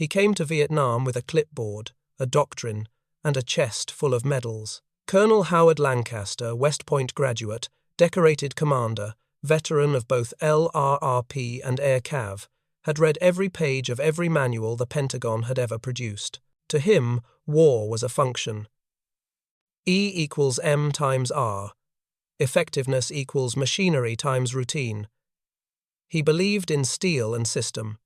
He came to Vietnam with a clipboard, a doctrine, and a chest full of medals. Colonel Howard Lancaster, West Point graduate, decorated commander, veteran of both LRRP and Air Cav, had read every page of every manual the Pentagon had ever produced. To him, war was a function. E equals M times R. Effectiveness equals machinery times routine. He believed in steel and system.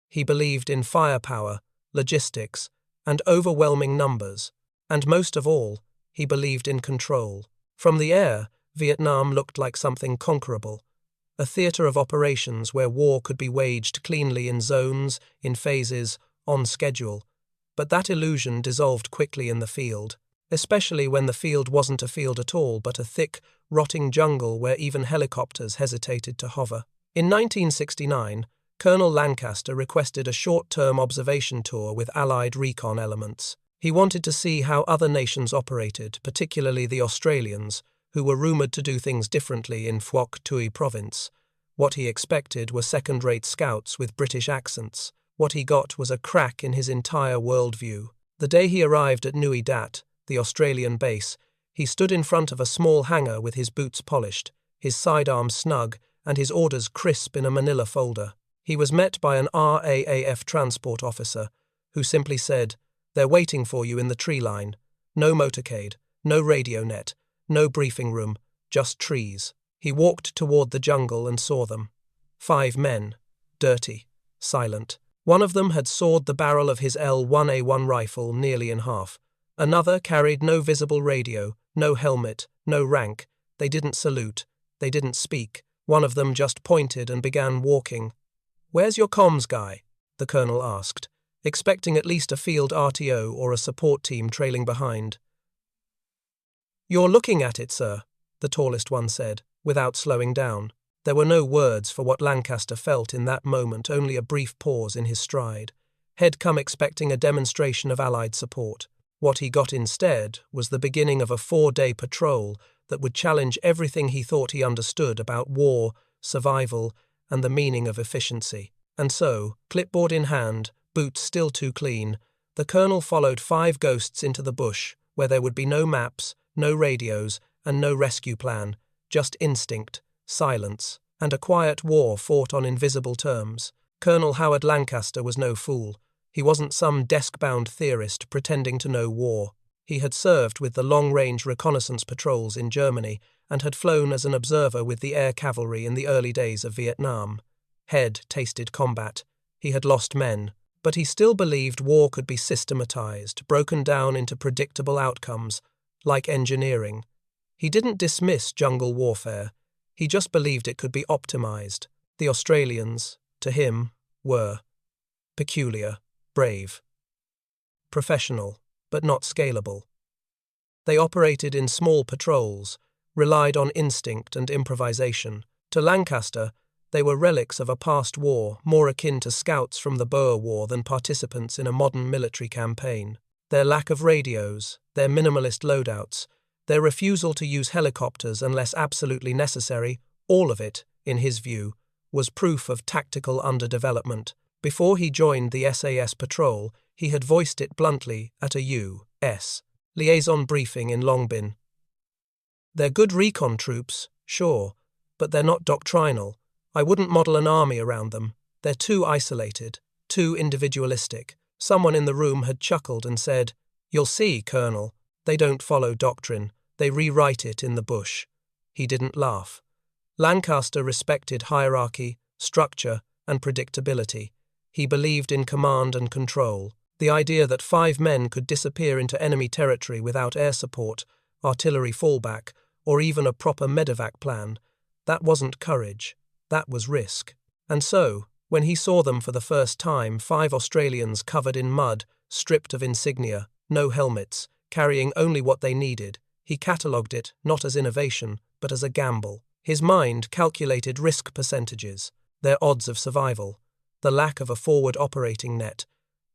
He believed in firepower, logistics, and overwhelming numbers. And most of all, he believed in control. From the air, Vietnam looked like something conquerable, a theatre of operations where war could be waged cleanly in zones, in phases, on schedule. But that illusion dissolved quickly in the field, especially when the field wasn't a field at all but a thick, rotting jungle where even helicopters hesitated to hover. In 1969, Colonel Lancaster requested a short-term observation tour with Allied recon elements. He wanted to see how other nations operated, particularly the Australians, who were rumoured to do things differently in Phuoc Tuy province. What he expected were second-rate scouts with British accents. What he got was a crack in his entire worldview. The day he arrived at Nui Dat, the Australian base, he stood in front of a small hangar with his boots polished, his sidearms snug, and his orders crisp in a manila folder. He was met by an RAAF transport officer, who simply said, "They're waiting for you in the tree line. No motorcade, no radio net, no briefing room, just trees." He walked toward the jungle and saw them. 5 men, dirty, silent. One of them had sawed the barrel of his L1A1 rifle nearly in half. Another carried no visible radio, no helmet, no rank. They didn't salute. They didn't speak. One of them just pointed and began walking. "Where's your comms guy?" the colonel asked, expecting at least a field RTO or a support team trailing behind. "You're looking at it, sir," the tallest one said, without slowing down. There were no words for what Lancaster felt in that moment, only a brief pause in his stride. He'd come expecting a demonstration of Allied support. What he got instead was the beginning of a 4-day patrol that would challenge everything he thought he understood about war, survival, and the meaning of efficiency. And so, clipboard in hand, boots still too clean, the colonel followed 5 ghosts into the bush, where there would be no maps, no radios, and no rescue plan, just instinct, silence, and a quiet war fought on invisible terms. Colonel Howard Lancaster was no fool. He wasn't some desk-bound theorist pretending to know war. He had served with the long-range reconnaissance patrols in Germany and had flown as an observer with the air cavalry in the early days of Vietnam. Head tasted combat. He had lost men, but he still believed war could be systematized, broken down into predictable outcomes, like engineering. He didn't dismiss jungle warfare. He just believed it could be optimized. The Australians, to him, were peculiar, brave, professional, but not scalable. They operated in small patrols, relied on instinct and improvisation. To Lancaster, they were relics of a past war, more akin to scouts from the Boer War than participants in a modern military campaign. Their lack of radios, their minimalist loadouts, their refusal to use helicopters unless absolutely necessary, all of it, in his view, was proof of tactical underdevelopment. Before he joined the SAS patrol, he had voiced it bluntly at a U.S. liaison briefing in Long Bin. "They're good recon troops, sure, but they're not doctrinal. I wouldn't model an army around them. They're too isolated, too individualistic." Someone in the room had chuckled and said, "You'll see, Colonel, they don't follow doctrine. They rewrite it in the bush." He didn't laugh. Lancaster respected hierarchy, structure, and predictability. He believed in command and control. The idea that 5 men could disappear into enemy territory without air support, artillery fallback, or even a proper medevac plan, that wasn't courage. That was risk. And so, when he saw them for the first time, 5 Australians covered in mud, stripped of insignia, no helmets, carrying only what they needed, he catalogued it not as innovation, but as a gamble. His mind calculated risk percentages, their odds of survival, the lack of a forward operating net.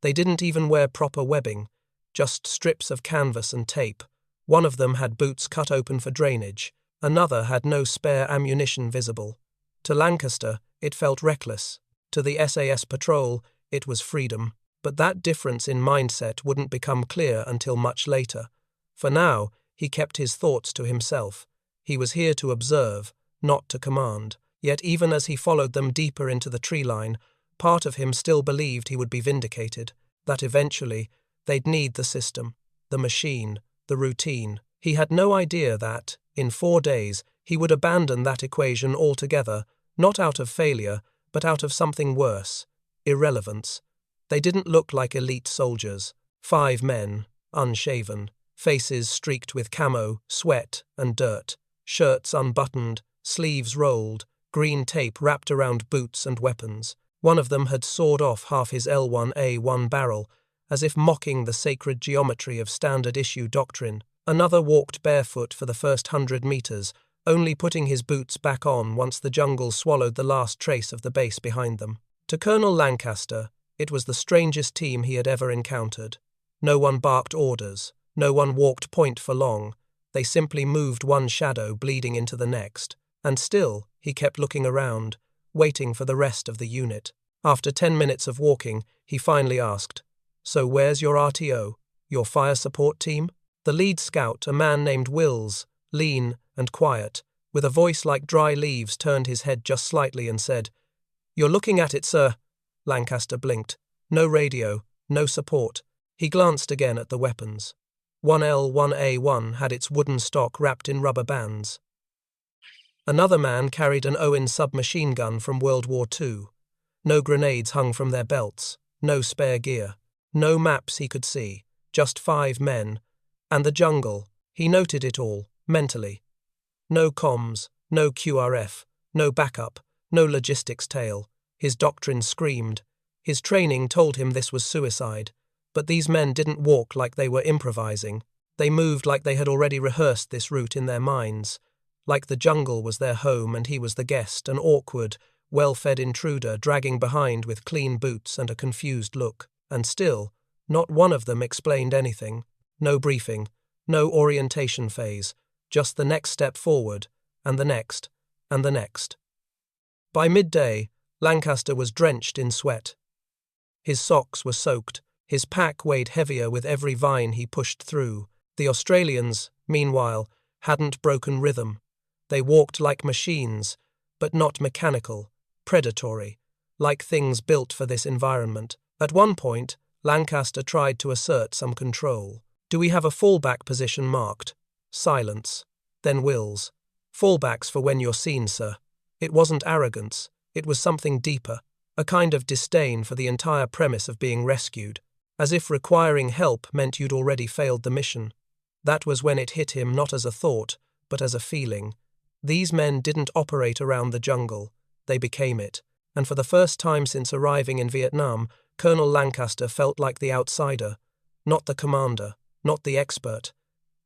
They didn't even wear proper webbing, just strips of canvas and tape. One of them had boots cut open for drainage. Another had no spare ammunition visible. To Lancaster, it felt reckless. To the SAS patrol, it was freedom. But that difference in mindset wouldn't become clear until much later. For now, he kept his thoughts to himself. He was here to observe, not to command. Yet even as he followed them deeper into the tree line, part of him still believed he would be vindicated, that eventually they'd need the system, the machine, the routine. He had no idea that, in 4 days, he would abandon that equation altogether, not out of failure, but out of something worse, irrelevance. They didn't look like elite soldiers. 5 men, unshaven, faces streaked with camo, sweat, and dirt, shirts unbuttoned, sleeves rolled, green tape wrapped around boots and weapons. One of them had sawed off half his L1A1 barrel, as if mocking the sacred geometry of standard-issue doctrine. Another walked barefoot for the first 100 meters, only putting his boots back on once the jungle swallowed the last trace of the base behind them. To Colonel Lancaster, it was the strangest team he had ever encountered. No one barked orders. No one walked point for long. They simply moved one shadow bleeding into the next. And still, he kept looking around, waiting for the rest of the unit. After 10 minutes of walking, he finally asked, "So where's your RTO, your fire support team?" The lead scout, a man named Wills, lean and quiet, with a voice like dry leaves, turned his head just slightly and said, "You're looking at it, sir." Lancaster blinked. No radio, no support. He glanced again at the weapons. 1L1A1 had its wooden stock wrapped in rubber bands. Another man carried an Owen submachine gun from World War II. No grenades hung from their belts, no spare gear, no maps he could see, just 5 men. And the jungle, he noted it all, mentally. No comms, no QRF, no backup, no logistics tail. His doctrine screamed. His training told him this was suicide. But these men didn't walk like they were improvising. They moved like they had already rehearsed this route in their minds. Like the jungle was their home and he was the guest, an awkward, well-fed intruder dragging behind with clean boots and a confused look. And still, not one of them explained anything. No briefing, no orientation phase, just the next step forward, and the next, and the next. By midday, Lancaster was drenched in sweat. His socks were soaked, his pack weighed heavier with every vine he pushed through. The Australians, meanwhile, hadn't broken rhythm. They walked like machines, but not mechanical, predatory, like things built for this environment. At one point, Lancaster tried to assert some control. "Do we have a fallback position marked?" Silence. Then Wills. "Fallbacks for when you're seen, sir." It wasn't arrogance. It was something deeper, a kind of disdain for the entire premise of being rescued, as if requiring help meant you'd already failed the mission. That was when it hit him not as a thought, but as a feeling. These men didn't operate around the jungle. They became it. And for the first time since arriving in Vietnam, Colonel Lancaster felt like the outsider, not the commander, not the expert,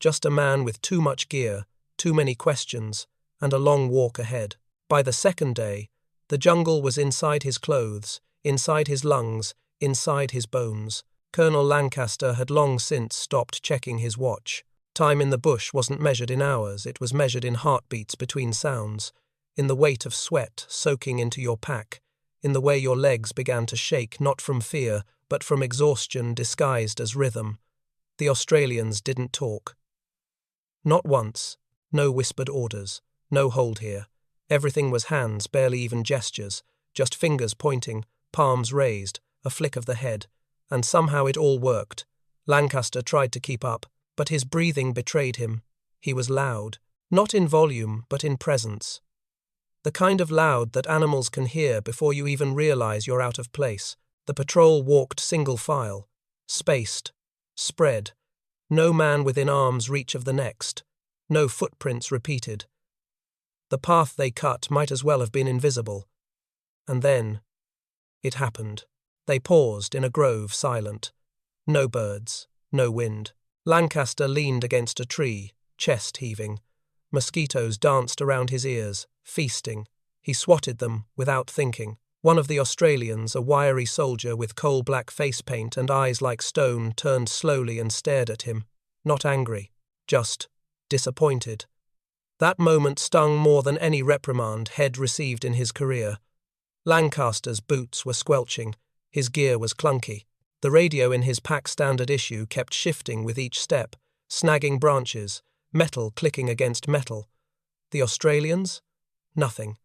just a man with too much gear, too many questions, and a long walk ahead. By the second day, the jungle was inside his clothes, inside his lungs, inside his bones. Colonel Lancaster had long since stopped checking his watch. Time in the bush wasn't measured in hours, it was measured in heartbeats between sounds, in the weight of sweat soaking into your pack, in the way your legs began to shake not from fear, but from exhaustion disguised as rhythm. The Australians didn't talk. Not once. No whispered orders. No hold here. Everything was hands, barely even gestures, just fingers pointing, palms raised, a flick of the head. And somehow it all worked. Lancaster tried to keep up, but his breathing betrayed him. He was loud, not in volume, but in presence. The kind of loud that animals can hear before you even realize you're out of place. The patrol walked single file, spaced, spread, no man within arm's reach of the next, no footprints repeated. The path they cut might as well have been invisible. And then, it happened. They paused in a grove, silent. No birds, no wind. Lancaster leaned against a tree, chest heaving. Mosquitoes danced around his ears, feasting. He swatted them without thinking. One of the Australians, a wiry soldier with coal-black face paint and eyes like stone, turned slowly and stared at him. Not angry, just disappointed. That moment stung more than any reprimand Head received in his career. Lancaster's boots were squelching. His gear was clunky. The radio in his pack standard issue kept shifting with each step, snagging branches, metal clicking against metal. The Australians? Nothing.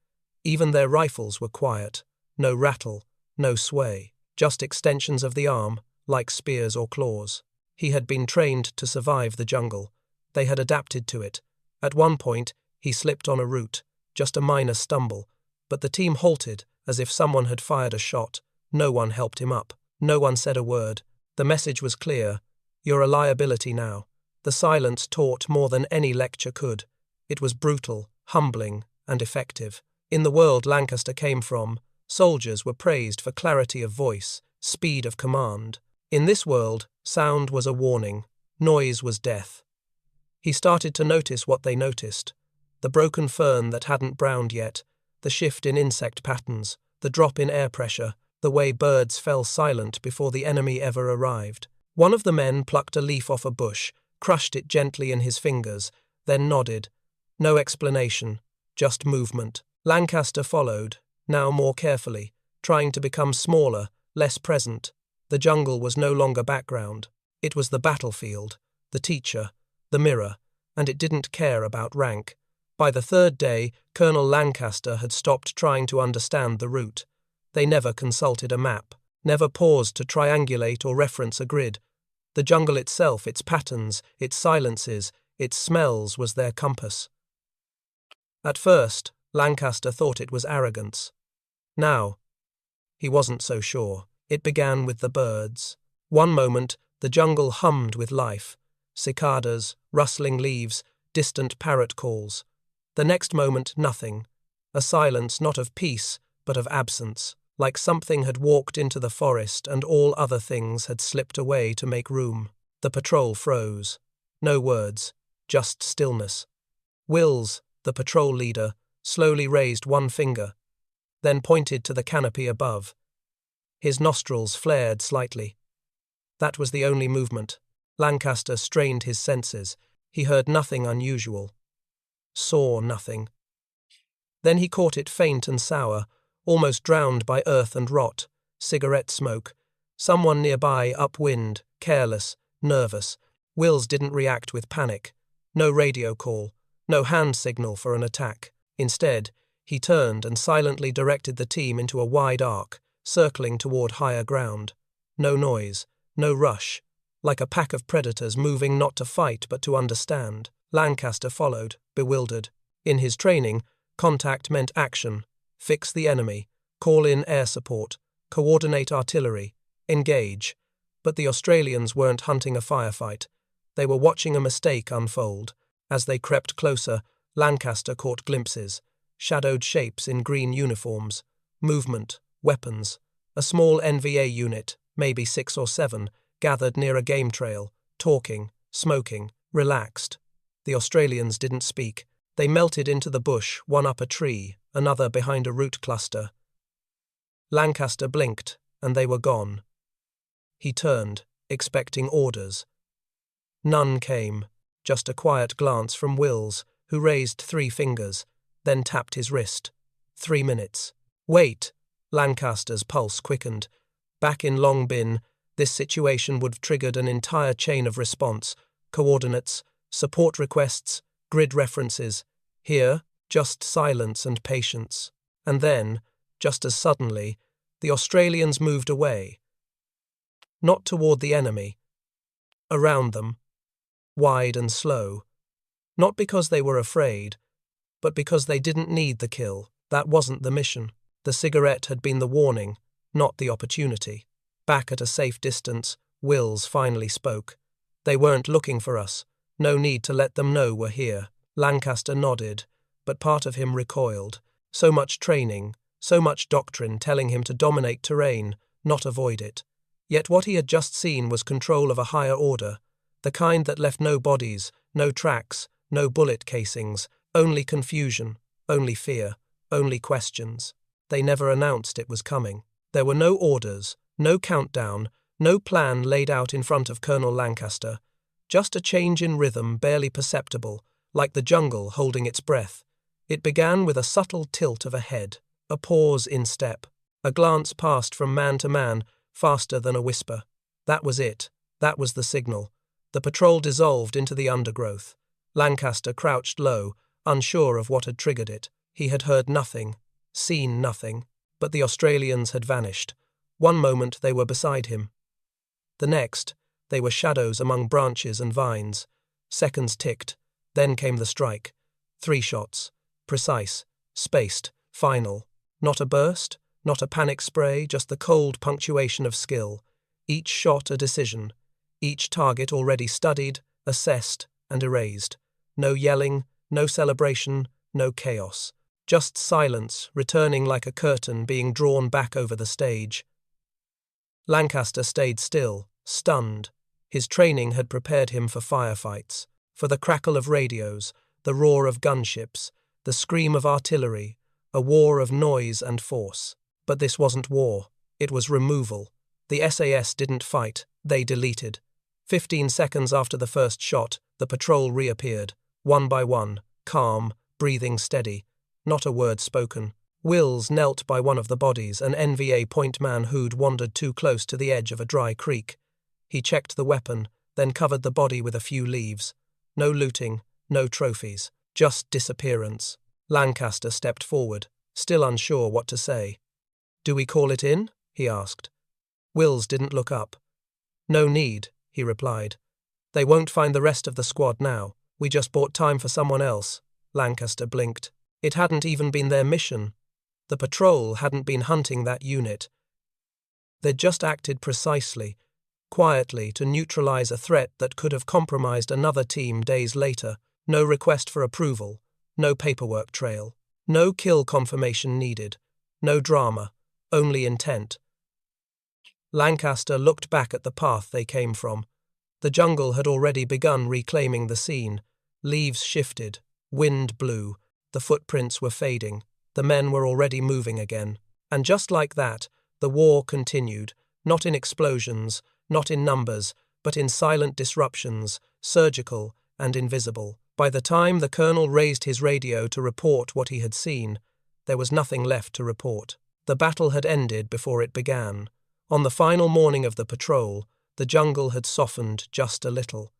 Even their rifles were quiet. No rattle, no sway. Just extensions of the arm, like spears or claws. He had been trained to survive the jungle. They had adapted to it. At one point, he slipped on a root, just a minor stumble, but the team halted as if someone had fired a shot. No one helped him up. No one said a word. The message was clear. You're a liability now. The silence taught more than any lecture could. It was brutal, humbling, and effective. In the world Lancaster came from, soldiers were praised for clarity of voice, speed of command. In this world, sound was a warning. Noise was death. He started to notice what they noticed. The broken fern that hadn't browned yet, the shift in insect patterns, the drop in air pressure, the way birds fell silent before the enemy ever arrived. One of the men plucked a leaf off a bush, crushed it gently in his fingers, then nodded. No explanation, just movement. Lancaster followed, now more carefully, trying to become smaller, less present. The jungle was no longer background. It was the battlefield, the teacher, the mirror, and it didn't care about rank. By the third day, Colonel Lancaster had stopped trying to understand the route. They never consulted a map, never paused to triangulate or reference a grid. The jungle itself, its patterns, its silences, its smells was their compass. At first, Lancaster thought it was arrogance. Now, he wasn't so sure. It began with the birds. One moment, the jungle hummed with life. Cicadas, rustling leaves, distant parrot calls. The next moment, nothing. A silence not of peace, but of absence, like something had walked into the forest and all other things had slipped away to make room. The patrol froze. No words, just stillness. Wills, the patrol leader, slowly raised one finger, then pointed to the canopy above. His nostrils flared slightly. That was the only movement. Lancaster strained his senses. He heard nothing unusual. Saw nothing. Then he caught it faint and sour, almost drowned by earth and rot, cigarette smoke. Someone nearby upwind, careless, nervous. Wills didn't react with panic. No radio call, no hand signal for an attack. Instead, he turned and silently directed the team into a wide arc, circling toward higher ground. No noise, no rush, like a pack of predators moving not to fight but to understand. Lancaster followed, bewildered. In his training, contact meant action. Fix the enemy, call in air support, coordinate artillery, engage. But the Australians weren't hunting a firefight. They were watching a mistake unfold. As they crept closer, Lancaster caught glimpses, shadowed shapes in green uniforms, movement, weapons. A small NVA unit, maybe 6 or 7, gathered near a game trail, talking, smoking, relaxed. The Australians didn't speak. They melted into the bush, one up a tree, another behind a root cluster. Lancaster blinked, and they were gone. He turned, expecting orders. None came, just a quiet glance from Wills, who raised 3 fingers, then tapped his wrist. 3 minutes. Wait! Lancaster's pulse quickened. Back in Long Bin, this situation would have triggered an entire chain of response, coordinates, support requests, grid references. Here, just silence and patience. And then, just as suddenly, the Australians moved away. Not toward the enemy. Around them. Wide and slow. Not because they were afraid, but because they didn't need the kill. That wasn't the mission. The cigarette had been the warning, not the opportunity. Back at a safe distance, Wills finally spoke. They weren't looking for us. No need to let them know we're here. Lancaster nodded, but part of him recoiled. So much training, so much doctrine telling him to dominate terrain, not avoid it. Yet what he had just seen was control of a higher order, the kind that left no bodies, no tracks, no bullet casings, only confusion, only fear, only questions. They never announced it was coming. There were no orders, no countdown, no plan laid out in front of Colonel Lancaster. Just a change in rhythm barely perceptible, like the jungle holding its breath. It began with a subtle tilt of a head, a pause in step. A glance passed from man to man, faster than a whisper. That was it. That was the signal. The patrol dissolved into the undergrowth. Lancaster crouched low, unsure of what had triggered it. He had heard nothing, seen nothing, but the Australians had vanished. One moment they were beside him. The next, they were shadows among branches and vines. Seconds ticked. Then came the strike. 3 shots. Precise, spaced, final. Not a burst, not a panic spray, just the cold punctuation of skill. Each shot a decision. Each target already studied, assessed, and erased. No yelling, no celebration, no chaos. Just silence, returning like a curtain being drawn back over the stage. Lancaster stayed still, stunned. His training had prepared him for firefights, for the crackle of radios, the roar of gunships, the scream of artillery, a war of noise and force. But this wasn't war. It was removal. The SAS didn't fight, they deleted. 15 seconds after the first shot, the patrol reappeared, one by one, calm, breathing steady. Not a word spoken. Wills knelt by one of the bodies, an NVA point man who'd wandered too close to the edge of a dry creek. He checked the weapon, then covered the body with a few leaves. No looting, no trophies, just disappearance. Lancaster stepped forward, still unsure what to say. "Do we call it in?" he asked. Wills didn't look up. "No need," he replied. "They won't find the rest of the squad now. We just bought time for someone else." Lancaster blinked. It hadn't even been their mission. The patrol hadn't been hunting that unit. They'd just acted precisely, quietly, to neutralize a threat that could have compromised another team days later. No request for approval, no paperwork trail, no kill confirmation needed, no drama, only intent. Lancaster looked back at the path they came from. The jungle had already begun reclaiming the scene. Leaves shifted, wind blew, the footprints were fading, the men were already moving again. And just like that, the war continued, not in explosions, not in numbers, but in silent disruptions, surgical and invisible. By the time the colonel raised his radio to report what he had seen, there was nothing left to report. The battle had ended before it began. On the final morning of the patrol, the jungle had softened just a little.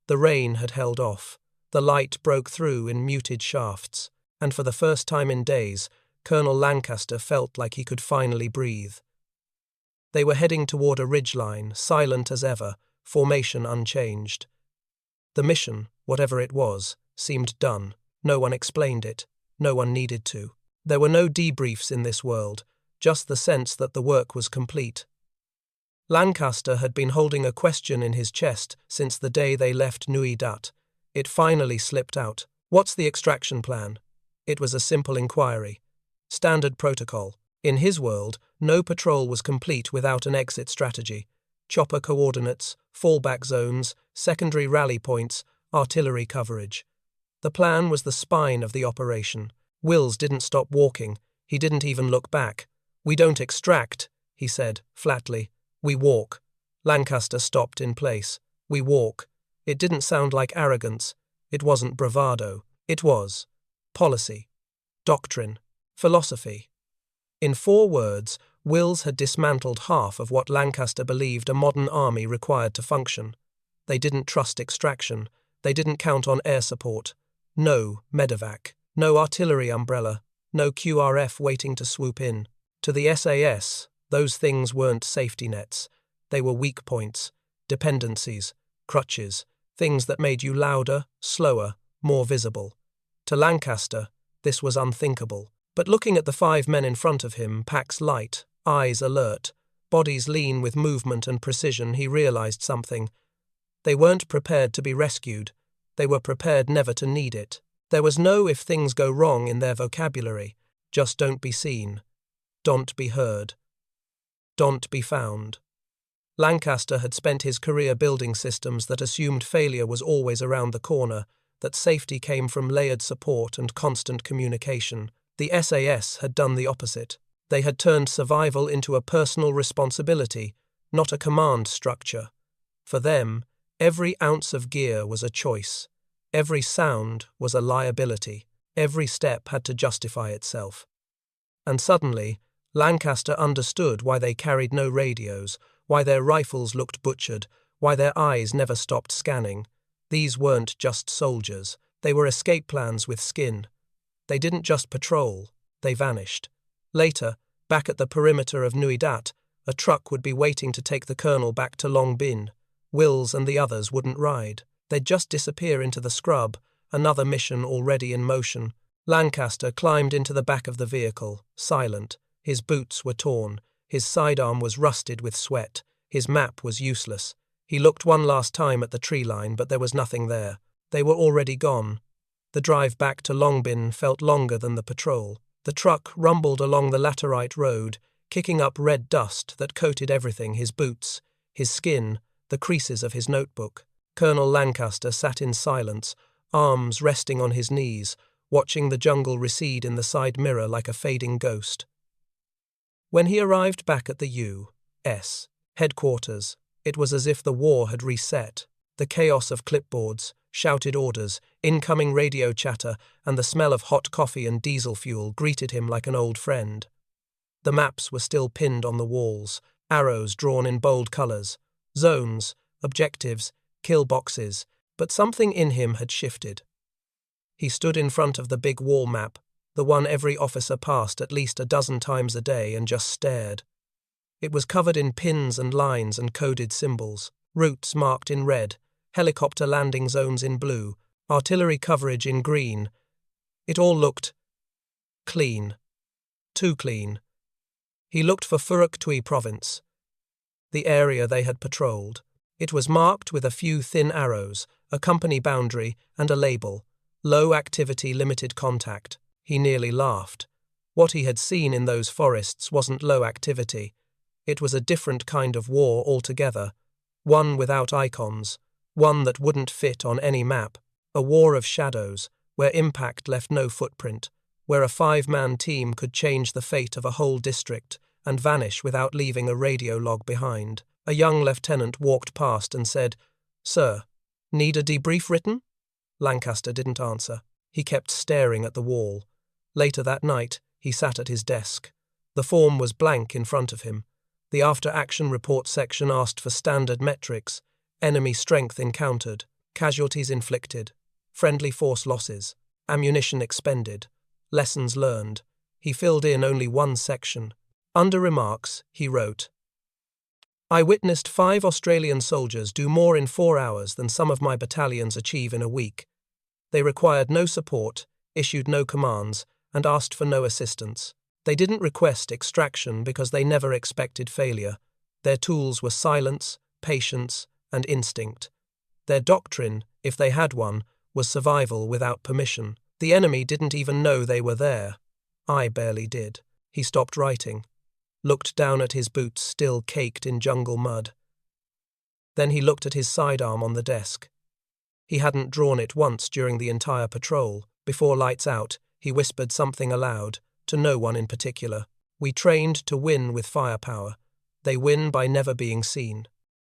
The rain had held off. The light broke through in muted shafts, and for the first time in days, Colonel Lancaster felt like he could finally breathe. They were heading toward a ridgeline, silent as ever, formation unchanged. The mission, whatever it was, seemed done. No one explained it. No one needed to. There were no debriefs in this world, just the sense that the work was complete. Lancaster had been holding a question in his chest since the day they left Nui Dat. It finally slipped out. "What's the extraction plan?" It was a simple inquiry. Standard protocol. In his world, no patrol was complete without an exit strategy. Chopper coordinates, fallback zones, secondary rally points, artillery coverage. The plan was the spine of the operation. Wills didn't stop walking. He didn't even look back. "We don't extract," he said, flatly. "We walk." Lancaster stopped in place. "We walk." It didn't sound like arrogance. It wasn't bravado. It was policy, doctrine, philosophy. In 4 words, Wills had dismantled half of what Lancaster believed a modern army required to function. They didn't trust extraction. They didn't count on air support. No medevac. No artillery umbrella. No QRF waiting to swoop in. To the SAS, those things weren't safety nets. They were weak points, dependencies, crutches, things that made you louder, slower, more visible. To Lancaster, this was unthinkable. But looking at the 5 men in front of him, packs light, eyes alert, bodies lean with movement and precision, he realized something. They weren't prepared to be rescued. They were prepared never to need it. There was no "if things go wrong" in their vocabulary. Just don't be seen. Don't be heard. Don't be found. Lancaster had spent his career building systems that assumed failure was always around the corner, that safety came from layered support and constant communication. The SAS had done the opposite. They had turned survival into a personal responsibility, not a command structure. For them, every ounce of gear was a choice. Every sound was a liability. Every step had to justify itself. And suddenly, Lancaster understood why they carried no radios, why their rifles looked butchered, why their eyes never stopped scanning. These weren't just soldiers. They were escape plans with skin. They didn't just patrol. They vanished. Later, back at the perimeter of Nui Dat, a truck would be waiting to take the colonel back to Long Bin. Wills and the others wouldn't ride. They'd just disappear into the scrub, another mission already in motion. Lancaster climbed into the back of the vehicle, silent. His boots were torn. His sidearm was rusted with sweat. His map was useless. He looked one last time at the tree line, but there was nothing there. They were already gone. The drive back to Long Bin felt longer than the patrol. The truck rumbled along the laterite road, kicking up red dust that coated everything: his boots, his skin, the creases of his notebook. Colonel Lancaster sat in silence, arms resting on his knees, watching the jungle recede in the side mirror like a fading ghost. When he arrived back at the U.S. headquarters, it was as if the war had reset. The chaos of clipboards, shouted orders, incoming radio chatter, and the smell of hot coffee and diesel fuel greeted him like an old friend. The maps were still pinned on the walls, arrows drawn in bold colors, zones, objectives, kill boxes, but something in him had shifted. He stood in front of the big wall map, the one every officer passed at least a dozen times a day, and just stared. It was covered in pins and lines and coded symbols, routes marked in red, helicopter landing zones in blue, artillery coverage in green. It all looked clean. Too clean. He looked for Furuk Tui province, the area they had patrolled. It was marked with a few thin arrows, a company boundary, and a label: low activity, limited contact. He nearly laughed. What he had seen in those forests wasn't low activity. It was a different kind of war altogether, one without icons, one that wouldn't fit on any map, a war of shadows, where impact left no footprint, where a 5-man team could change the fate of a whole district and vanish without leaving a radio log behind. A young lieutenant walked past and said, "Sir, need a debrief written?" Lancaster didn't answer. He kept staring at the wall. Later that night, he sat at his desk. The form was blank in front of him. The after-action report section asked for standard metrics: enemy strength encountered, casualties inflicted, friendly force losses, ammunition expended, lessons learned. He filled in only one section. Under remarks, he wrote, "I witnessed 5 Australian soldiers do more in 4 hours than some of my battalions achieve in a week. They required no support, issued no commands, and asked for no assistance. They didn't request extraction because they never expected failure. Their tools were silence, patience, and instinct. Their doctrine, if they had one, was survival without permission. The enemy didn't even know they were there. I barely did." He stopped writing, looked down at his boots still caked in jungle mud. Then he looked at his sidearm on the desk. He hadn't drawn it once during the entire patrol. Before lights out, he whispered something aloud, to no one in particular. "We trained to win with firepower. They win by never being seen."